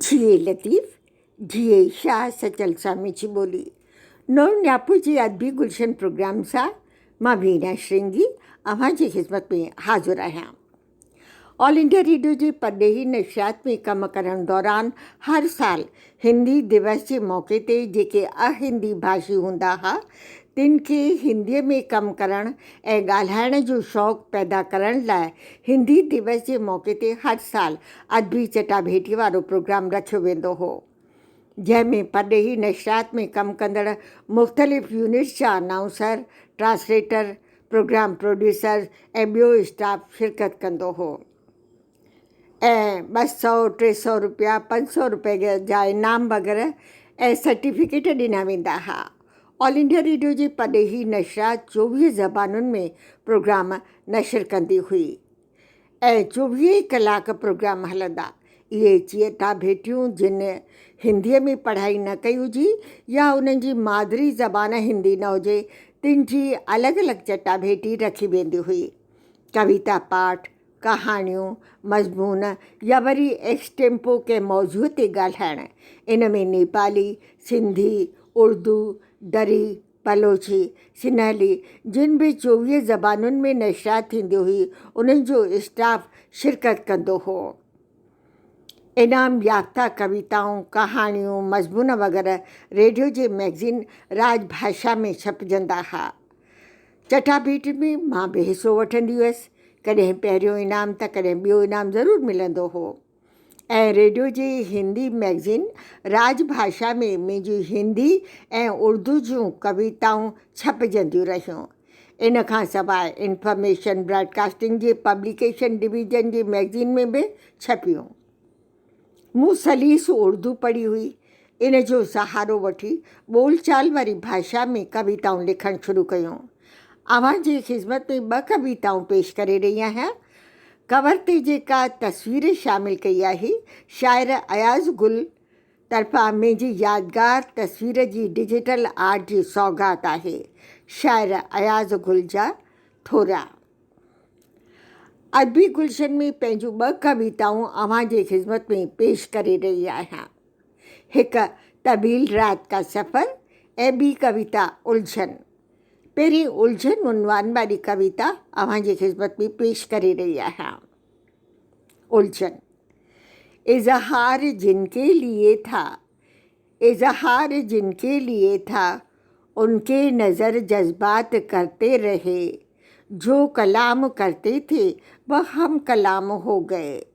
જીએ લતીફ, જીએ શાહ સચલ સામીची बोली नौ न्यापूची अदबी गुलशन प्रोग्राम सा मां वीना श्रृंगी अव्हांजी ख़िदमत में हाज़िर आहियां। ऑल इंडिया रेडियो जी परॾेही नशियात में कम करण दौरान हर साल हिंदी दिवस जे मौक़े ते जेके अहिंदी भाषी हूंदा हा तिन खे हिंदीअ में कमु करण ऐं ॻाल्हाइण जो शौक़ु पैदा करण लाइ हिंदी दिवस जे मौक़े ते हर साल अदबी चटाभेटी वारो प्रोग्राम रखियो वेंदो हो, जंहिंमें परॾेही नशियात में कमु कंदड़ मुख़्तलिफ़ यूनिट्स जा अनाउंसर, ट्रांसलेटर, प्रोग्राम प्रोड्यूसर ऐं ॿियो स्टाफ शिरकत कंदो हो ऐं 200-300 रुपया 500 रुपये जा इनाम वग़ैरह ऐं सर्टिफिकेट ॾिना वेंदा हुआ। ऑल इंडिया रेडियो जी परॾेही नशियात 24 ज़बानुनि में प्रोग्राम नशर कंदी हुई ऐं 24 कलाक प्रोग्राम हलंदा। इहे चटाभेटियूं जिन हिंदीअ में पढ़ाई न कई हुजी या उन्हनि जी मादरी ज़बान हिंदी न हुजे तिन जी अलॻि अलॻि चटाभेटी रखी वेंदी हुई। कविता पाठ, कहाणियूं, मज़मून या वरी एक्सटेम्पो के मौज़ूअ ते ॻाल्हाइण, इन में नेपाली, सिंधी, उर्दू, दरी, बलोची, सिन्हली जिन बि 24 ज़बानुनि में नशियात थींदी हुई उन्हनि जो स्टाफ शिरकत कंदो हो। इनाम याफ़्ता कविताऊं, कहाणियूं, मज़मून वग़ैरह रेडियो जे मैगज़ीन राजभाषा में छपजंदा हुआ। चटाभेटी में मां बि हिसो वठंदी हुअसि। कॾहिं पहिरियों इनाम त कॾहिं ॿियो इनाम ज़रूरु मिलंदो हो ऐं रेडियो जी हिंदी मैगज़ीन राजभाषा में मुंहिंजी हिंदी ऐं उर्दू जूं कविताऊं छपजंदियूं रहियूं। इन खां सवाइ इंफॉर्मेशन ब्रॉडकास्टिंग जे पब्लिकेशन डिवीज़न जी मैगज़ीन में बि छपियूं। मूं सलीस उर्दू पढ़ी हुई। इन जो सहारो वठी ॿोलचाल वारी भाषा में कविताऊं लिखणु शुरू कयूं। अव्हांजी ख़िदमत में 2 कविताऊं पेश करे रही आहियां। कवर ते जेका तस्वीर शामिल कई आहे शाइर अयाज़ गुल तरफ़ां मुंहिंजी यादगार तस्वीर जी डिजिटल आर्ट जी सौगात आहे। शाइर अयाज़ गुल जा थोरा। अदबी गुलशन में पंहिंजूं 2 कविताऊं अव्हांजी ख़िदमत में पेश करे रही आहियां। हिकु तवील रात का सफ़र ऐं ॿी कविता उलझन। पहिरीं उलझन उनवान वारी कविता अव्हांजी ख़िदमत में पेश करे रही आहियां। उलझन। इज़हार जिनके लिए था, इज़हार जिनके लिए था, उनके नज़र जज्बात करते रहे। जो कलाम करते थे वह हम कलाम हो गए,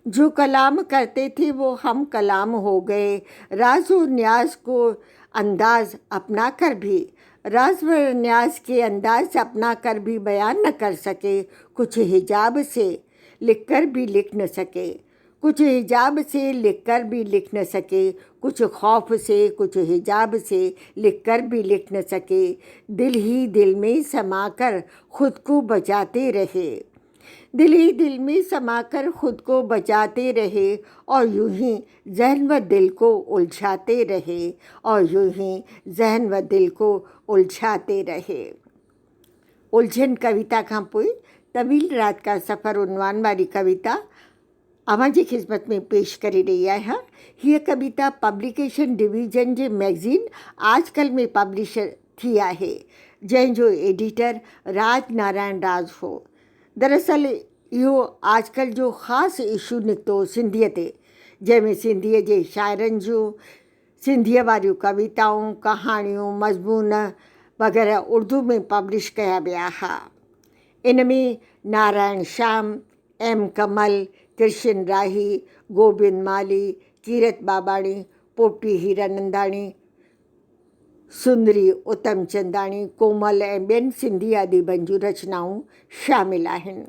जो कलाम करते थे वो हम कलाम हो गए। राज और न्याज को अंदाज अपना कर भी, राज व न्याज के अंदाज अपना कर भी बयान न कर सके। कुछ हिजाब से लिख कर भी लिख न सके, कुछ हिजाब से लिख कर भी लिख न सके। कुछ खौफ से, कुछ हिजाब से लिख कर भी लिख न सके। दिल ही दिल में समाकर खुद को बचाते रहे, दिल ही दिल में समाकर खुद को बचाते रहे और यूं ही जहन व दिल को उलझाते रहे, और यूं ही जहन व दिल को उलझाते रहे। उलझन कविता खां पोइ तवील रात का सफ़र उनवान वारी कविता अव्हांजी ख़िदमत में पेश करे रही आहियां। हीअ कविता पब्लिकेशन डिवीज़न जे मैगज़ीन आजकल में पब्लिश थी आहे, जंहिंजो एडिटर राज नारायण राज हो। दरअसल इहो आजकल जो ख़ासि इशू निकितो सिंधीअ ते, जंहिंमें सिंधीअ जे शाइरनि जूं सिंधीअ वारियूं कविताऊं, कहाणियूं, मज़मून वग़ैरह उर्दू में पब्लिश कया विया हुआ। इन में नारायण श्याम, एम कमल, कृष्ण राही, गोबिंद माली, कीरत बाबाणी, पोपटी हीरानंदाणी, सुंदरी उत्तम चंदाणी, कोमल ऐं ॿियनि सिंधी अदीबनि जूं रचनाऊं शामिल आहिनि।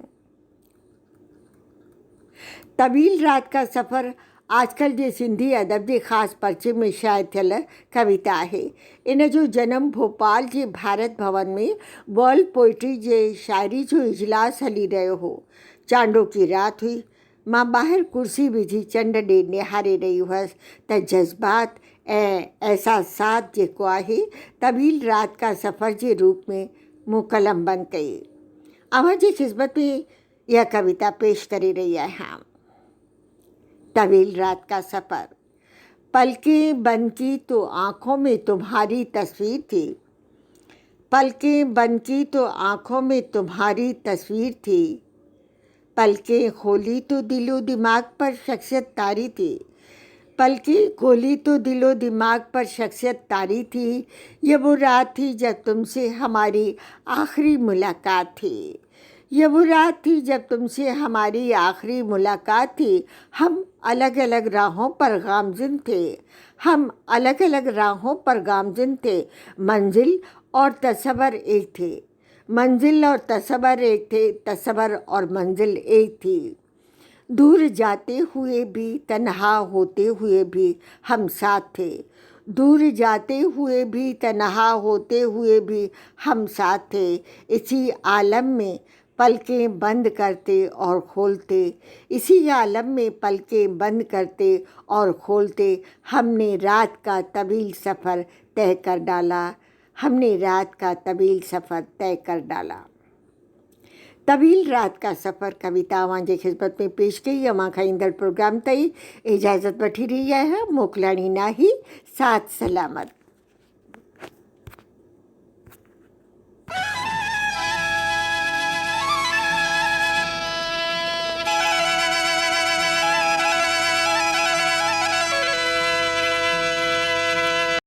तवील रात का सफ़र आजकल जे सिंधी अदब जे ख़ासि पर्चे में शाया थियल कविता आहे। इन जो जनमु भोपाल जे भारत भवन में वर्ल्ड पोइट्री जे शाइरी जो इजलास हली रहियो हो। चांडो की रात हुई। मां ॿाहिरि कुर्सी विझी चंड ॾे निहारे रही हुअसि त जज़्बात ऐं एहसासात जेको आहे तवील रात का सफ़र जे रूप में मूं कलम बंदि कई। अव्हांजी ख़िदमत में इहा कविता पेश करे रही आहियां। तवील रात का सफ़र। पलकें बंद की तो आँखों में तुम्हारी तस्वीर थी, पलकें बंद की तो आँखों में तुम्हारी तस्वीर थी, पलकें खोली तो दिलो दिमाग पर शख्सियत तारी थी, पलकें खोली तो दिलो दिमाग पर शख्सियत तारी थी। ये वो रात थी जब तुमसे हमारी आखिरी मुलाकात थी, ये वो रात थी जब तुमसे हमारी आखिरी मुलाकात थी। हम अलग अलग राहों पर गामज़िन थे, हम अलग अलग राहों पर गामज़िन थे। मंजिल और तसव्वुर एक थे, मंजिल और तसव्वुर एक थे, तसव्वुर और मंजिल एक थी। दूर जाते हुए भी तन्हा होते हुए भी हम साथ थे, दूर जाते हुए भी तन्हा होते हुए भी हम साथ थे। इसी आलम में पलकें बंद करते और खोलते, इसी आलम में पलकें बंद करते और खोलते, हमने रात का तवील सफ़र तय कर डाला, हमने रात का तवील सफ़र तय कर डाला। तवील रात का सफ़र कविता अव्हांजे ख़िदमत में पेश कई। अव्हां खां ईंदड़ प्रोग्राम ताईं इजाज़त वठी रही आहियां। मोकिलाणी नाही, साथ सलामत।